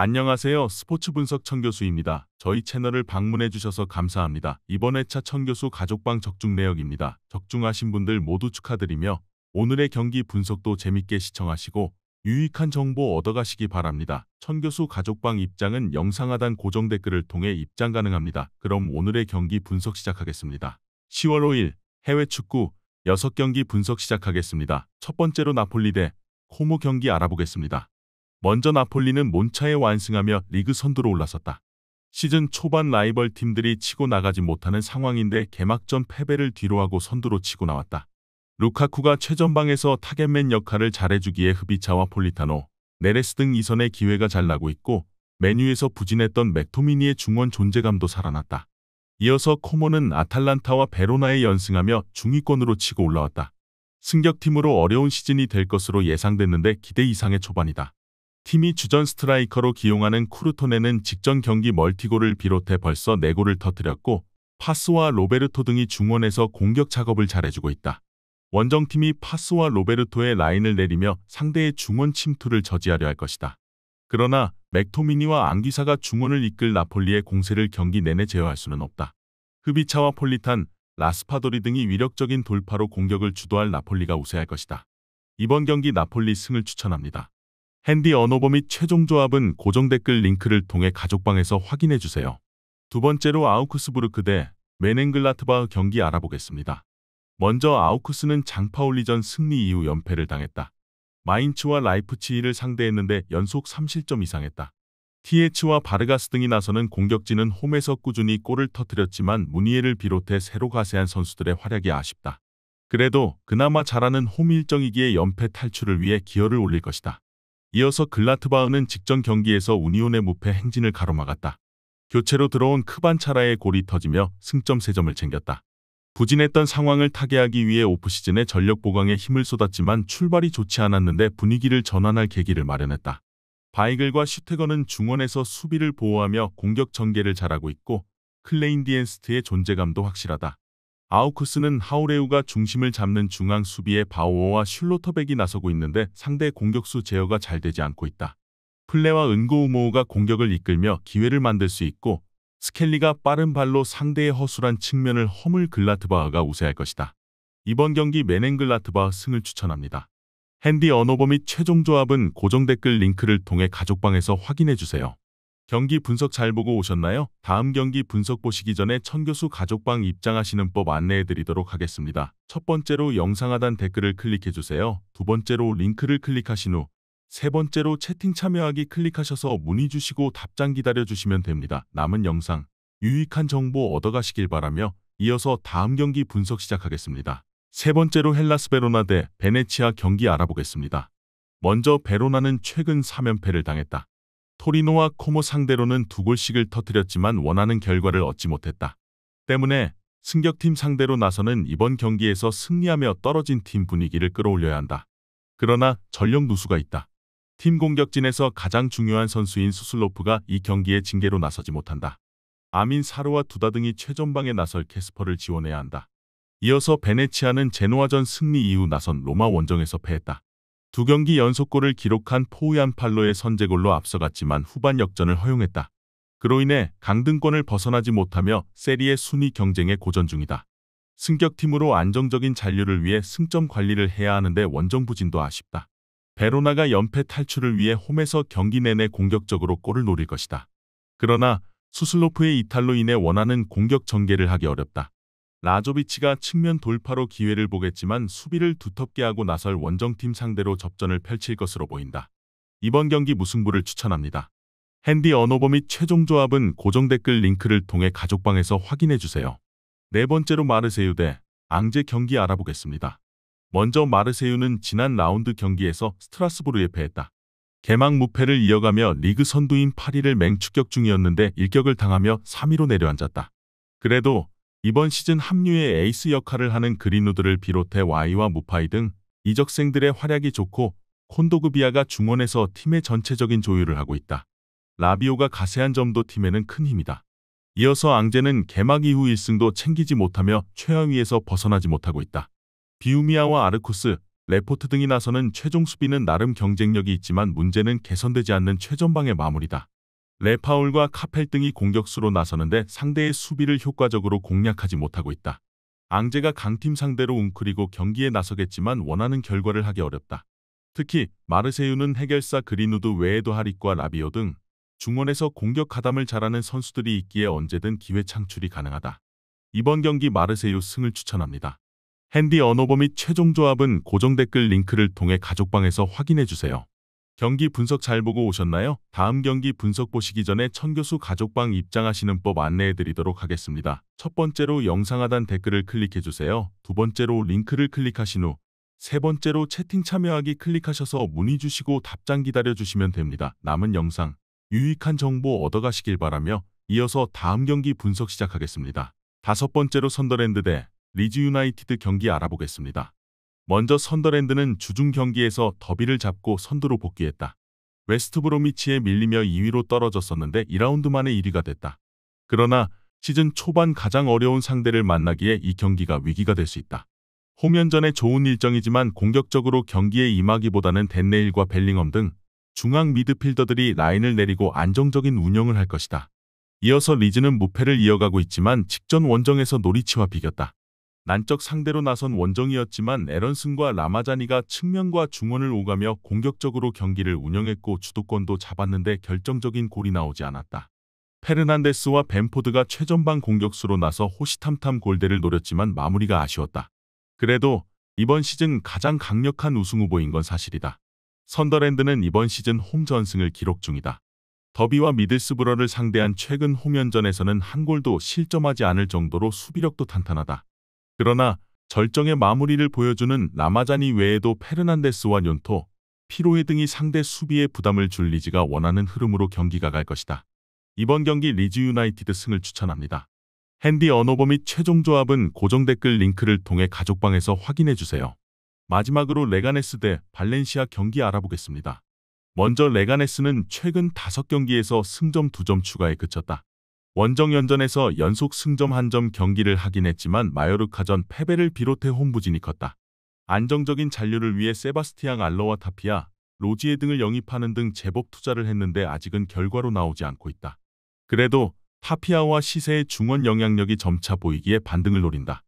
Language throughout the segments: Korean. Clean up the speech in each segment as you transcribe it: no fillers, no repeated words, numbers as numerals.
안녕하세요. 스포츠 분석 천교수입니다. 저희 채널을 방문해 주셔서 감사합니다. 이번 회차 천교수 가족방 적중 내역입니다. 적중하신 분들 모두 축하드리며 오늘의 경기 분석도 재밌게 시청하시고 유익한 정보 얻어가시기 바랍니다. 천교수 가족방 입장은 영상 하단 고정 댓글을 통해 입장 가능합니다. 그럼 오늘의 경기 분석 시작하겠습니다. 10월 5일 해외 축구 6경기 분석 시작하겠습니다. 첫 번째로 나폴리 대 코모 경기 알아보겠습니다. 먼저 나폴리는 몬차에 완승하며 리그 선두로 올라섰다. 시즌 초반 라이벌 팀들이 치고 나가지 못하는 상황인데 개막전 패배를 뒤로하고 선두로 치고 나왔다. 루카쿠가 최전방에서 타겟맨 역할을 잘해주기에 흐비차와 폴리타노, 네레스 등 이선의 기회가 잘 나고 있고 메뉴에서 부진했던 맥토미니의 중원 존재감도 살아났다. 이어서 코모는 아탈란타와 베로나에 연승하며 중위권으로 치고 올라왔다. 승격팀으로 어려운 시즌이 될 것으로 예상됐는데 기대 이상의 초반이다. 팀이 주전 스트라이커로 기용하는 쿠르토네는 직전 경기 멀티골을 비롯해 벌써 4골을 터뜨렸고 파스와 로베르토 등이 중원에서 공격 작업을 잘해주고 있다. 원정팀이 파스와 로베르토의 라인을 내리며 상대의 중원 침투를 저지하려 할 것이다. 그러나 맥토미니와 앙귀사가 중원을 이끌 나폴리의 공세를 경기 내내 제어할 수는 없다. 흐비차와 폴리탄, 라스파도리 등이 위력적인 돌파로 공격을 주도할 나폴리가 우세할 것이다. 이번 경기 나폴리 승을 추천합니다. 핸디 언어버 및 최종 조합은 고정 댓글 링크를 통해 가족방에서 확인해주세요. 두 번째로 아우크스부르크 대 메넨글라트바흐 경기 알아보겠습니다. 먼저 아우크스는 장파올리전 승리 이후 연패를 당했다. 마인츠와 라이프치히를 상대했는데 연속 3실점 이상했다. TH와 바르가스 등이 나서는 공격진은 홈에서 꾸준히 골을 터뜨렸지만 무니에를 비롯해 새로 가세한 선수들의 활약이 아쉽다. 그래도 그나마 잘하는 홈 일정이기에 연패 탈출을 위해 기여를 올릴 것이다. 이어서 글라트바흐는 직전 경기에서 우니온의 무패 행진을 가로막았다. 교체로 들어온 크반차라의 골이 터지며 승점 3점을 챙겼다. 부진했던 상황을 타개하기 위해 오프시즌에 전력 보강에 힘을 쏟았지만 출발이 좋지 않았는데 분위기를 전환할 계기를 마련했다. 바이글과 슈테거는 중원에서 수비를 보호하며 공격 전개를 잘하고 있고 클레인디엔스트의 존재감도 확실하다. 아우크스는 하우레우가 중심을 잡는 중앙 수비에 바오어와 슐로터백이 나서고 있는데 상대 공격수 제어가 잘 되지 않고 있다. 플레와 은고우모우가 공격을 이끌며 기회를 만들 수 있고 스켈리가 빠른 발로 상대의 허술한 측면을 허물 글라트바흐가 우세할 것이다. 이번 경기 메넨글라트바흐 승을 추천합니다. 핸디 언어버 및 최종 조합은 고정 댓글 링크를 통해 가족방에서 확인해주세요. 경기 분석 잘 보고 오셨나요? 다음 경기 분석 보시기 전에 천교수 가족방 입장하시는 법 안내해드리도록 하겠습니다. 첫 번째로 영상 하단 댓글을 클릭해주세요. 두 번째로 링크를 클릭하신 후 세 번째로 채팅 참여하기 클릭하셔서 문의 주시고 답장 기다려주시면 됩니다. 남은 영상, 유익한 정보 얻어가시길 바라며 이어서 다음 경기 분석 시작하겠습니다. 세 번째로 헬라스 베로나 대 베네치아 경기 알아보겠습니다. 먼저 베로나는 최근 3연패를 당했다. 토리노와 코모 상대로는 2골씩을 터뜨렸지만 원하는 결과를 얻지 못했다. 때문에 승격팀 상대로 나서는 이번 경기에서 승리하며 떨어진 팀 분위기를 끌어올려야 한다. 그러나 전력 누수가 있다. 팀 공격진에서 가장 중요한 선수인 수슬로프가 이 경기에 징계로 나서지 못한다. 아민 사르와 두다 등이 최전방에 나설 캐스퍼를 지원해야 한다. 이어서 베네치아는 제노아전 승리 이후 나선 로마 원정에서 패했다. 2경기 연속골을 기록한 포우얀 팔로의 선제골로 앞서갔지만 후반 역전을 허용했다. 그로 인해 강등권을 벗어나지 못하며 세리에 순위 경쟁에 고전 중이다. 승격팀으로 안정적인 잔류를 위해 승점 관리를 해야 하는데 원정 부진도 아쉽다. 베로나가 연패 탈출을 위해 홈에서 경기 내내 공격적으로 골을 노릴 것이다. 그러나 수슬로프의 이탈로 인해 원하는 공격 전개를 하기 어렵다. 라조비치가 측면 돌파로 기회를 보겠지만 수비를 두텁게 하고 나설 원정팀 상대로 접전을 펼칠 것으로 보인다. 이번 경기 무승부를 추천합니다. 핸디 언어버 및 최종 조합은 고정 댓글 링크를 통해 가족방에서 확인해주세요. 네 번째로 마르세유 대 앙제 경기 알아보겠습니다. 먼저 마르세유는 지난 라운드 경기에서 스트라스부르에 패했다. 개막 무패를 이어가며 리그 선두인 파리를 맹추격 중이었는데 일격을 당하며 3위로 내려앉았다. 그래도 이번 시즌 합류의 에이스 역할을 하는 그린우드를 비롯해 와이와 무파이 등 이적생들의 활약이 좋고 콘도그비아가 중원에서 팀의 전체적인 조율을 하고 있다. 라비오가 가세한 점도 팀에는 큰 힘이다. 이어서 앙제는 개막 이후 1승도 챙기지 못하며 최하위에서 벗어나지 못하고 있다. 비우미아와 아르쿠스, 레포트 등이 나서는 최종 수비는 나름 경쟁력이 있지만 문제는 개선되지 않는 최전방의 마무리다. 레파울과 카펠 등이 공격수로 나서는데 상대의 수비를 효과적으로 공략하지 못하고 있다. 앙제가 강팀 상대로 웅크리고 경기에 나서겠지만 원하는 결과를 하기 어렵다. 특히 마르세유는 해결사 그린우드 외에도 하릭과 라비오 등 중원에서 공격 가담을 잘하는 선수들이 있기에 언제든 기회 창출이 가능하다. 이번 경기 마르세유 승을 추천합니다. 핸디 언어버 및 최종 조합은 고정 댓글 링크를 통해 가족방에서 확인해주세요. 경기 분석 잘 보고 오셨나요? 다음 경기 분석 보시기 전에 천교수 가족방 입장하시는 법 안내해드리도록 하겠습니다. 첫 번째로 영상 하단 댓글을 클릭해주세요. 두 번째로 링크를 클릭하신 후 세 번째로 채팅 참여하기 클릭하셔서 문의 주시고 답장 기다려주시면 됩니다. 남은 영상 유익한 정보 얻어가시길 바라며 이어서 다음 경기 분석 시작하겠습니다. 다섯 번째로 선더랜드 대 리즈 유나이티드 경기 알아보겠습니다. 먼저 선더랜드는 주중 경기에서 더비를 잡고 선두로 복귀했다. 웨스트 브로미치에 밀리며 2위로 떨어졌었는데 2라운드 만에 1위가 됐다. 그러나 시즌 초반 가장 어려운 상대를 만나기에 이 경기가 위기가 될 수 있다. 홈연전에 좋은 일정이지만 공격적으로 경기에 임하기보다는 댄네일과 벨링엄 등 중앙 미드필더들이 라인을 내리고 안정적인 운영을 할 것이다. 이어서 리즈는 무패를 이어가고 있지만 직전 원정에서 노리치와 비겼다. 난적 상대로 나선 원정이었지만 에런슨과 라마자니가 측면과 중원을 오가며 공격적으로 경기를 운영했고 주도권도 잡았는데 결정적인 골이 나오지 않았다. 페르난데스와 벤포드가 최전방 공격수로 나서 호시탐탐 골대를 노렸지만 마무리가 아쉬웠다. 그래도 이번 시즌 가장 강력한 우승 후보인 건 사실이다. 선더랜드는 이번 시즌 홈 전승을 기록 중이다. 더비와 미들스브러를 상대한 최근 홈연전에서는 한 골도 실점하지 않을 정도로 수비력도 탄탄하다. 그러나 절정의 마무리를 보여주는 라마자니 외에도 페르난데스와 뇰토, 피로에 등이 상대 수비에 부담을 줄 리즈가 원하는 흐름으로 경기가 갈 것이다. 이번 경기 리즈 유나이티드 승을 추천합니다. 핸디 언어버 및 최종 조합은 고정 댓글 링크를 통해 가족방에서 확인해주세요. 마지막으로 레가네스 대 발렌시아 경기 알아보겠습니다. 먼저 레가네스는 최근 5경기에서 승점 2점 추가에 그쳤다. 원정 연전에서 연속 승점 1점 경기를 하긴 했지만 마요르카전 패배를 비롯해 홈부진이 컸다. 안정적인 잔류를 위해 세바스티앙 알러와 타피아, 로지에 등을 영입하는 등 제법 투자를 했는데 아직은 결과로 나오지 않고 있다. 그래도 타피아와 시세의 중원 영향력이 점차 보이기에 반등을 노린다.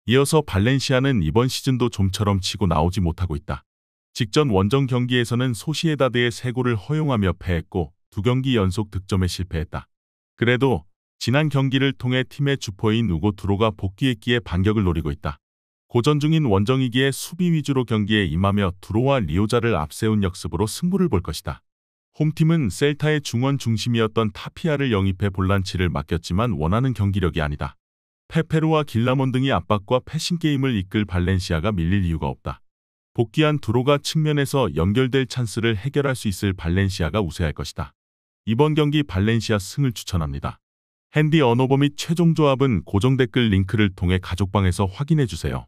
이어서 발렌시아는 이번 시즌도 좀처럼 치고 나오지 못하고 있다. 직전 원정 경기에서는 소시에다드의 3골을 허용하며 패했고 2경기 연속 득점에 실패했다. 그래도 지난 경기를 통해 팀의 주포인 우고 두로가 복귀했기에 반격을 노리고 있다. 고전 중인 원정이기에 수비 위주로 경기에 임하며 두로와 리오자를 앞세운 역습으로 승부를 볼 것이다. 홈팀은 셀타의 중원 중심이었던 타피아를 영입해 볼란치를 맡겼지만 원하는 경기력이 아니다. 페페루와 길라몬 등이 압박과 패싱 게임을 이끌 발렌시아가 밀릴 이유가 없다. 복귀한 두로가 측면에서 연결될 찬스를 해결할 수 있을 발렌시아가 우세할 것이다. 이번 경기 발렌시아 승을 추천합니다. 핸디 언어버 및 최종 조합은 고정 댓글 링크를 통해 가족방에서 확인해주세요.